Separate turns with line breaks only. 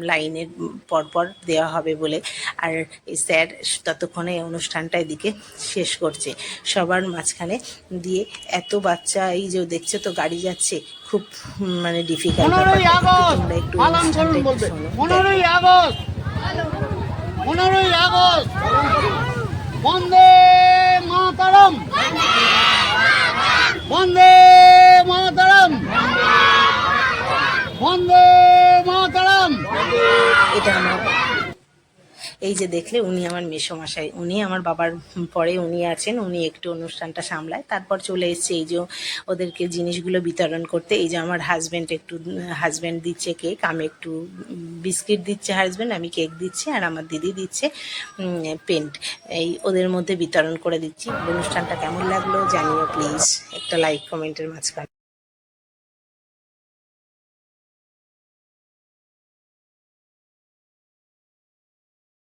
লাইনের পরপর দেওয়া হবে বলে। আর এই স্যার ততক্ষণে অনুষ্ঠানটা এদিকে শেষ করছে। সবার মাঝখানে দিয়ে এত বাচ্চা, এই যে দেখছে তো গাড়ি যাচ্ছে, খুব মানে ডিফিকাল্ট ব্যাপারটা। তোমরা একটু অনুষ্ঠানটা একটু শোনো।
15ই আগস্ট, 15ই আগস্ট, বন্দে মাতরম, বন্দে মাতরম, বন্দে মাতরম।
এটা আমার, এই যে দেখলে উনি আমার মেসোমশাই, উনি আমার বাবার পরে উনি আছেন, উনি একটু অনুষ্ঠানটা সামলায়। তারপর চলে এসছে এই যে ওদেরকে জিনিসগুলো বিতরণ করতে। এই যে আমার হাজব্যান্ড দিচ্ছে কেক, আমি একটু বিস্কিট দিচ্ছে হাজব্যান্ড, আমি কেক দিচ্ছি, আর আমার দিদি দিচ্ছে পেন্ট। এই ওদের মধ্যে বিতরণ করে দিচ্ছি। অনুষ্ঠানটা কেমন লাগলো জানিও প্লিজ, একটা লাইক কমেন্টের মাঝখানে।